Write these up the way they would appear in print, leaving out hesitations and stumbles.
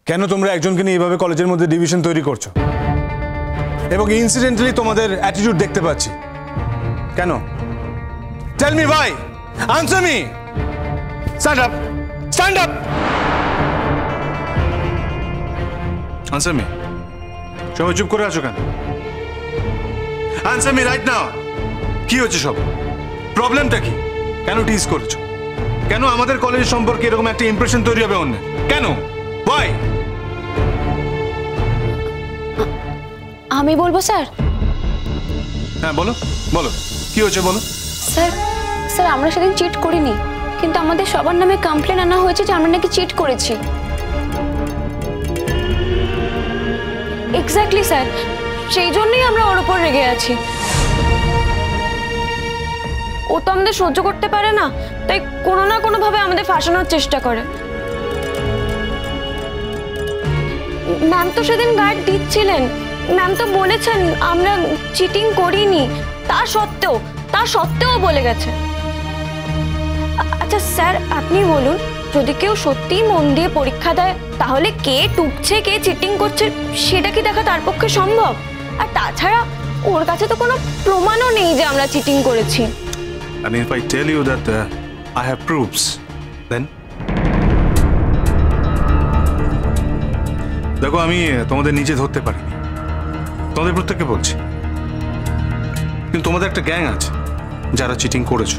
কেন তোমরা একজনকে নিয়ে এইভাবে কলেজের মধ্যে ডিভিশন তৈরি করছো? এবং ইনসিডেন্টালি তোমাদের অ্যাটিটিউড দেখতে পাচ্ছি। কেন? টেল মি ভাই, answer me. Stand up, stand up, answer me. সবাই চুপ করে আছো কেন? Answer me right now. কি হচ্ছে সব? প্রবলেমটা কি? কেন টিজ করেছো? কেন আমাদের কলেজ সম্পর্কে এরকম একটা ইমপ্রেশন তৈরি হবে অন্য? কেন? Why? আমি বলবো স্যার। হ্যাঁ বলো, বলো কি হয়েছে বলো। স্যার স্যার আমরা সেদিন চিট করিনি, কিন্তু আমাদের সবার নামে কমপ্লেন আনা হয়েছে যে আমরা নাকি চিট করেছি। এক্স্যাক্টলি স্যার, সেই জন্যই আমরা ওর উপর রেগে আছি। ও তো আমাদের সহ্য করতে পারে না, তাই কোনো না কোনো ভাবে আমাদের ফাঁসানোর চেষ্টা করে। ম্যাম তো সেদিন গার্ড দিচ্ছিলেন, ম্যাম তো বলেছেন আমরা চিটিং করিনি, তা সত্ত্বেও বলে গেছে। আচ্ছা স্যার আপনি বলুন, যদি কেউ সত্যি মন দিয়ে পরীক্ষা দেয় তাহলে কে টুকছে কে চিটিং করছে সেটা কি দেখা তার পক্ষে সম্ভব? আর তাছাড়া ওর কাছে তো কোনো প্রমাণও নেই যে আমরা চিটিং করেছি। And if I tell you that I have proofs, then? দেখো আমি তোমাদের নিচে ধরতে পারিনি, তোমাদের প্রত্যেককে বলছি, কিন্তু তোমাদের একটা গ্যাং আছে যারা চিটিং করেছো।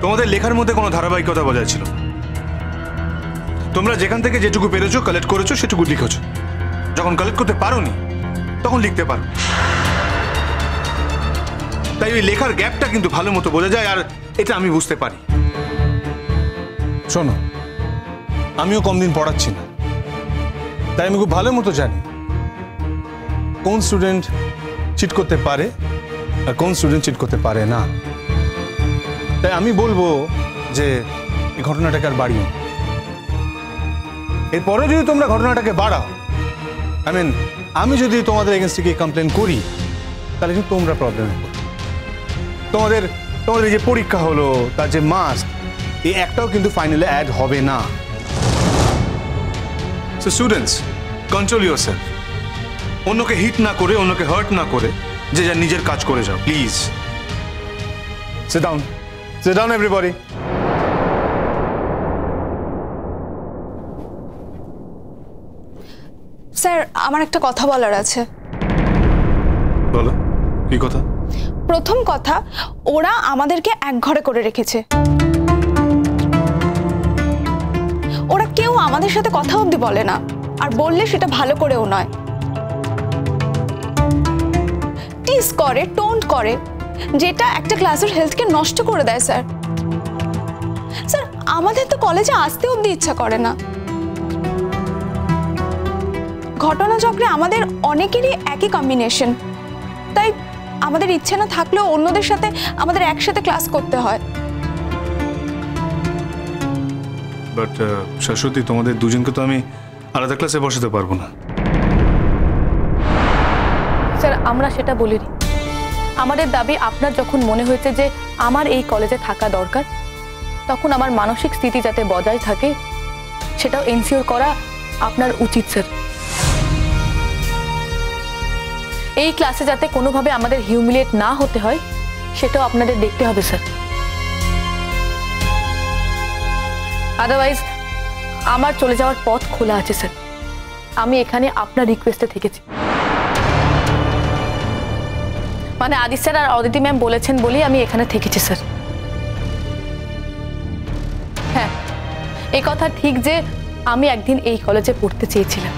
তোমাদের লেখার মধ্যে কোনো ধারাবাহিকতা বজায় ছিল। তোমরা যেখান থেকে যেটুকু পেরেছো কালেক্ট করেছো সেটুকু লিখেছো, যখন কালেক্ট করতে পারোনি তখন লিখতে পারো। তাই ওই লেখার গ্যাপটা কিন্তু ভালো মতো বোঝা যায়, আর এটা আমি বুঝতে পারি। শোনো, আমিও কম দিন পড়াচ্ছি না, তাই আমি খুব ভালো মতো জানি কোন স্টুডেন্ট চিট করতে পারে আর কোন স্টুডেন্ট চিট করতে পারে না। তাই আমি বলবো যে এই ঘটনাটাকে আর বাড়িও, এরপরে যদি তোমরা ঘটনাটাকে বাড়াও, আমি যদি তোমাদের এগেইনস্ট থেকে কমপ্লেন করি তাহলে কিন্তু তোমরা প্রবলেমে পড়বে। তোমাদের যে পরীক্ষা হলো তার যে মার্কস, এই একটাও কিন্তু ফাইনালে অ্যাড হবে না। So students, control yourself. অন্যকে হিট না করে, অন্যকে হার্ট না করে যে যা নিজের কাজ করে যাও, please. Sit down everybody. Sir আমার একটা কথা বলার আছে। বলো, কি কথা? প্রথম কথা, ওরা আমাদেরকে এক ঘরে করে রেখেছে। ওরা কেউ আমাদের সাথে কথা অবধি বলে না, আর বললে সেটা ভালো করেও নয়। টিজ করে, টোন্ট করে, যেটা একটা ক্লাসের হেলথকে নষ্ট করে দেয়। স্যার আমাদের তো কলেজে আসতে অবধি ইচ্ছা করে না। ঘটনাচক্রে আমাদের অনেকেরই একই কম্বিনেশন, তাই আমাদের ইচ্ছে না থাকলেও অন্যদের সাথে আমাদের একসাথে ক্লাস করতে হয়। বাট শাশ্বতী, তোমাদের দুজনকে তো আমি আলাদা ক্লাসে বসাতে পারবো না। স্যার আমরা সেটা বলিনি। আমাদের দাবি, আপনার যখন মনে হয়েছে যে আমার এই কলেজে থাকা দরকার, তখন আমার মানসিক স্থিতি যাতে বজায় থাকে সেটাও এনশিওর করা আপনার উচিত স্যার। এই ক্লাসে যাতে কোনোভাবে আমাদের হিউমিলিয়েট না হতে হয় সেটাও আপনাদের দেখতে হবে স্যার। আদারওয়াইজ আমার চলে যাওয়ার পথ খোলা আছে স্যার। আমি এখানে আপনার রিকোয়েস্টে থেকেছি, মানে আদি স্যার আর অদিতি ম্যাম বলেছেন বলেই আমি এখানে থেকেছি স্যার। হ্যাঁ, এই কথা ঠিক যে আমি একদিন এই কলেজে পড়তে চেয়েছিলাম,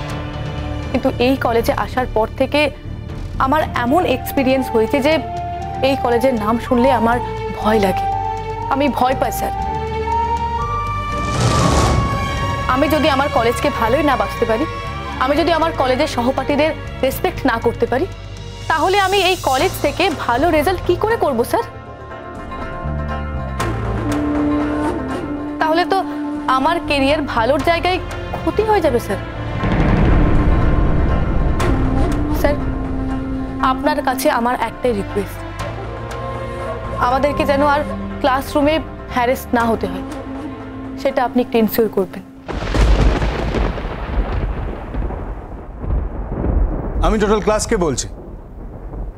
কিন্তু এই কলেজে আসার পর থেকে আমার এমন এক্সপিরিয়েন্স হয়েছে যে এই কলেজের নাম শুনলে আমার ভয় লাগে, আমি ভয় পাই স্যার। আমি যদি আমার কলেজকে ভালোই না বাঁচতে পারি, আমি যদি আমার কলেজের সহপাঠীদের রেসপেক্ট না করতে পারি, তাহলে আমি এই কলেজ থেকে ভালো রেজাল্ট কি করে করব স্যার? তাহলে তো আমার কেরিয়ার ভালোর জায়গায় ক্ষতি হয়ে যাবে স্যার। স্যার আপনার কাছে আমার একটাই রিকোয়েস্ট, আমাদেরকে যেন আর ক্লাসরুমে হ্যারেস না হতে হয়, সেটা আপনি একটু ইনশিওর করবেন। আমি টোটাল ক্লাসকে বলছি,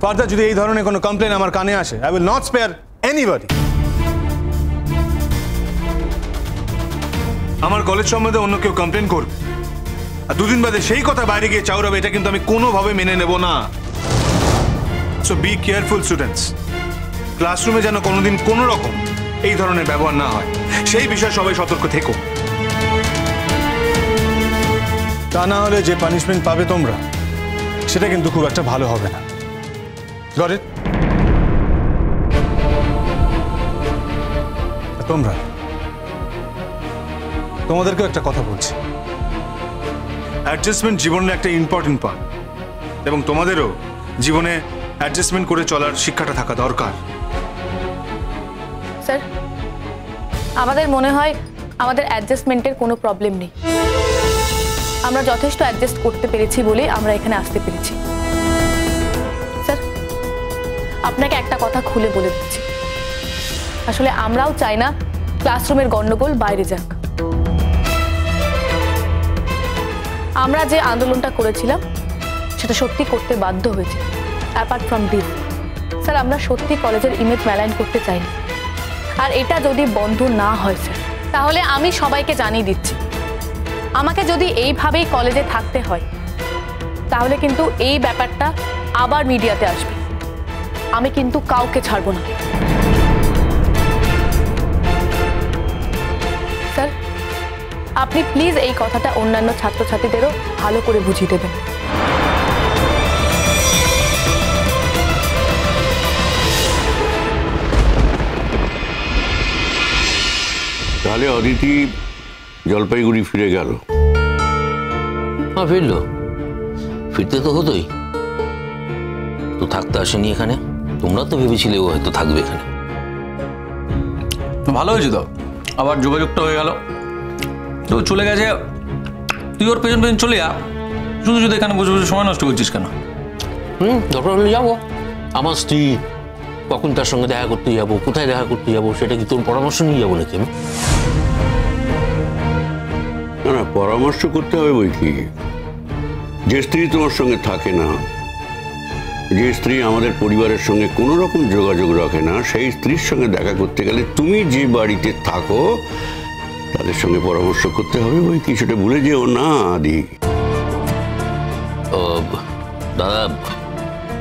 ফার্দার যদি এই ধরনের কোনো কমপ্লেন আমার কানে আসে, I will not spare anybody. আমার কলেজ সম্বন্ধে অন্য কেউ কমপ্লেন করবে আর দুদিন বাদে সেই কথা বাইরে গিয়ে চাউরাবে, এটা কিন্তু আমি কোনোভাবে মেনে নেব না। So be careful students. ক্লাসরুমে যেন কোনোদিন কোনো রকম এই ধরনের ব্যবহার না হয়, সেই বিষয়ে সবাই সতর্ক থেকো। তা না হলে যে পানিশমেন্ট পাবে তোমরা, সেটা কিন্তু খুব একটা ভালো হবে না। Got it? তোমরা, তোমাদেরকেও একটা কথা বলছি, অ্যাডজাস্টমেন্ট জীবনের একটা ইম্পর্টেন্ট পার্ট, এবং তোমাদেরও জীবনে অ্যাডজাস্টমেন্ট করে চলার শিক্ষাটা থাকা দরকার। স্যার, আমাদের মনে হয় আমাদের অ্যাডজাস্টমেন্টের কোনো প্রবলেম নেই। আমরা যথেষ্ট অ্যাডজাস্ট করতে পেরেছি বলে আমরা এখানে আসতে পেরেছি। স্যার, আপনাকে একটা কথা খুলে বলে দিচ্ছি, আসলে আমরাও চাই না ক্লাসরুমের গন্ডগোল বাইরে যাক। আমরা যে আন্দোলনটা করেছিলাম সেটা সত্যি করতে বাধ্য হয়েছে। অ্যাপার্ট ফ্রম দিস, স্যার, আমরা সত্যি কলেজের ইমেজ ম্যালাইন করতে চাই না। আর এটা যদি বন্ধ না হয় স্যার, তাহলে আমি সবাইকে জানিয়ে দিচ্ছি, আমাকে যদি এইভাবেই কলেজে থাকতে হয় তাহলে কিন্তু এই ব্যাপারটা আবার মিডিয়াতে আসবে। আমি কিন্তু কাউকে ছাড়বো না। স্যার, আপনি প্লিজ এই কথাটা অন্যান্য ছাত্রছাত্রীদেরও ভালো করে বুঝিয়ে দেবেন। তাহলে অদিতি জলপাইগুড়ি ফিরে গেল? হ্যাঁ, ফিরলো। ফিরতে তো হতোই, তো থাকতে আসেনি এখানে। তোমরা তো ভেবেছিলে ও হয়তো থাকবে এখানে। ভালো হয়েছে তো, আবার যোগাযোগটা হয়ে গেল। তো চলে গেছে, তুই ওর পেছন পেছন চলে যা। শুধু শুধু এখানে বসে বসে সময় নষ্ট করছিস কেন? দরকার হলে যাবো। আমার স্ত্রী, কখন তার সঙ্গে দেখা করতে যাবো, কোথায় দেখা করতে যাবো, সেটা কি তোর পরামর্শ নিয়ে যাবো নাকি আমি? না না, পরামর্শ করতে হবে বই কি। যে স্ত্রী তোমার সঙ্গে থাকে না, যে স্ত্রী আমাদের পরিবারের সঙ্গে কোনো রকম যোগাযোগ রাখে না, সেই স্ত্রীর সঙ্গে দেখা করতে গেলে তুমি যে বাড়িতে থাকো তাদের সঙ্গে পরামর্শ করতে হবে বই কি। সেটা ভুলে যেও না আদি। দাদা,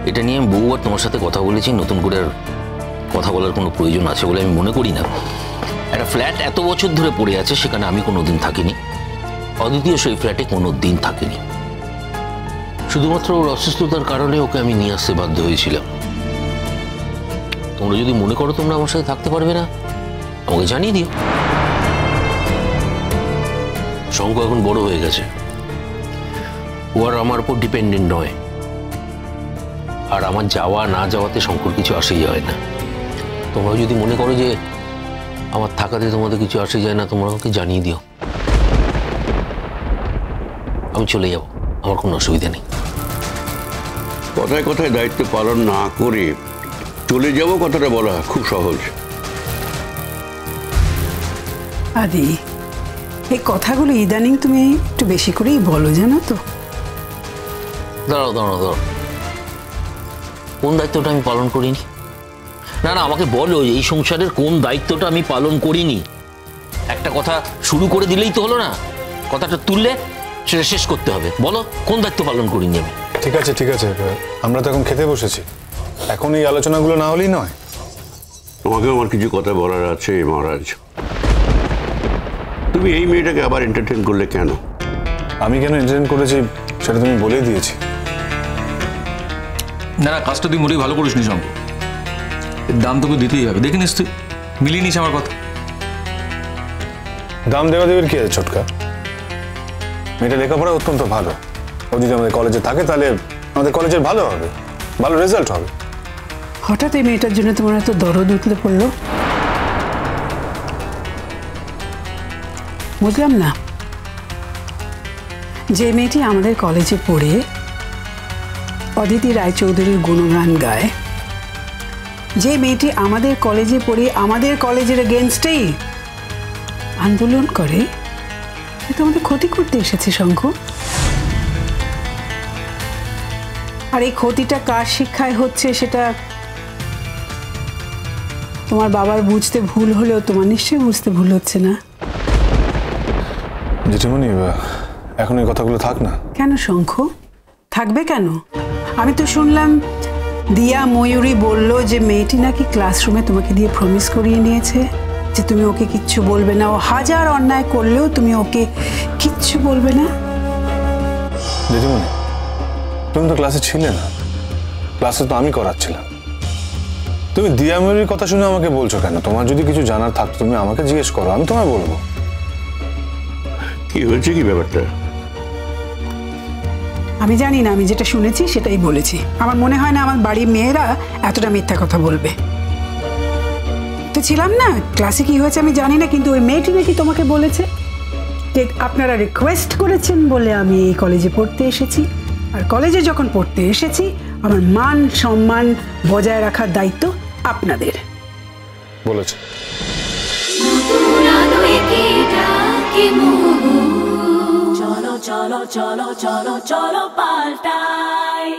এটা নিয়ে আমি বহুবার তোমার সাথে কথা বলেছি, নতুন করে কথা বলার কোনো প্রয়োজন আছে বলে আমি মনে করি না। একটা ফ্ল্যাট এত বছর ধরে পড়ে আছে, সেখানে আমি কোনোদিন থাকিনি, অদ্বিতীয় সেই ফ্ল্যাটে কোনো দিন থাকিনি। শুধুমাত্র ওর অসুস্থতার কারণে ওকে আমি নিয়ে আসতে বাধ্য হয়েছিলাম। তোমরা যদি মনে করো তোমরা আমার সাথে থাকতে পারবে না, আমাকে জানিয়ে দিও। শঙ্খ এখন বড় হয়ে গেছে, ও আর আমার উপর ডিপেন্ডেন্ট নয়। আর আমার যাওয়া না যাওয়াতে শঙ্কর কিছু আসেই যায় না। তোমরা যদি মনে করো যে আমার থাকাতে তোমাদের কিছু আসে যায় না, তোমরা আমাকে জানিয়ে দিও, আমি চলে যাব, আমার কোনো অসুবিধা নেই। কথায় কথায় দায়িত্ব পালন না করে চলে যাব কথাটা বলা খুব সহজ। আদি, এই কথাগুলো ইদানিং তুমি একটু বেশি করেই বলো, জানো তো। দাঁড়াও দাঁড়াও দাঁড়াও, কোন দায়িত্বটা আমি পালন করিনি? না না, আমাকে বলো এই সংসারের কোন দায়িত্বটা আমি পালন করিনি। একটা কথা শুরু করে দিলেই তো হলো না, কথাটা তুললে সেটা শেষ করতে হবে। বলো কোন দায়িত্ব পালন করিনি আমি। ঠিক আছে ঠিক আছে, আমরা তো এখন খেতে বসেছি, এখন এই আলোচনাগুলো না হলেই নয়। তোমাকে আমার কিছু কথা বলার আছে মহারাজ। তুমি এই মেয়েটাকে আবার এন্টারটেইন করলে কেন? আমি কেন এন্টারটেইন করেছি সেটা তুমি বলেই দিয়েছি। না না, কাজটা তুই মোটেই ভালো করিস নি শঙ্কর, দাম তোকে দিতেই হবে। দেখে নিস, তুই মিলিয়ে নিস আমার কথা। দাম দেওয়া দেবের কি আছে ছোটকা? মেয়েটা লেখাপড়া অত্যন্ত ভালো, ও যদি আমাদের কলেজে থাকে তাহলে আমাদের কলেজের ভালো হবে, ভালো রেজাল্ট হবে। হঠাৎ এই মেয়েটার জন্য তোমার এত দরদ উঠলে পড়লো, বুঝলাম না। যে মেয়েটি আমাদের কলেজে পড়ে অদিতি রায়চৌধুরীর গুণগান গায়, যে মেয়েটি আমাদের কলেজে পড়ে আমাদের কলেজের এগেনস্টেই আন্দোলন করে, সে তো আমাদের ক্ষতি করতে এসেছে শঙ্খ। আর এই ক্ষতিটা কার শিক্ষায় হচ্ছে সেটা তোমার বাবার বুঝতে ভুল হলেও তোমার নিশ্চয়ই বুঝতে ভুল হচ্ছে না। জেঠিমণি, এখন এই কথাগুলো থাক না। কেন শঙ্খ, থাকবে কেন? আমি তো শুনলাম দিয়া ময়ূরী বলল যে মেয়েটি নাকি ক্লাসরুমে তোমাকে দিয়ে প্রমিস করিয়ে নিয়েছে যে তুমি ওকে কিচ্ছু বলবে না, ও হাজার অন্যায় করলেও তুমি ওকে কিচ্ছু বলবে না। জেঠিমণি, তুমি তো ক্লাসে ছিলে না, ক্লাসে তো আমি করাচ্ছিলাম। তুমি দিয়া ময়ূরীর কথা শুনে আমাকে বলছো কেন? তোমার যদি কিছু জানার থাকতো তুমি আমাকে জিজ্ঞেস করো, আমি তোমায় বলবো। কি হয়েছে কি ব্যাপারটা? আমি জানি না, আমি যেটা শুনেছি সেটাই বলেছি। আমার মনে হয় না আমার বাড়ির মেয়েরা এতটা মিথ্যা কথা বলবে। তো ছিলাম না, ক্লাসে কি হয়েছে আমি জানি না, কিন্তু ওই মেয়েটি নাকি তোমাকে বলেছে যে আপনারা রিকোয়েস্ট করেছেন বলে আমি এই কলেজে পড়তে এসেছি, আর কলেজে যখন পড়তে এসেছি আমার মান সম্মান বজায় রাখার দায়িত্ব আপনাদের। বলেছে চলো চলো চলো চলো চলো পাল্টাই।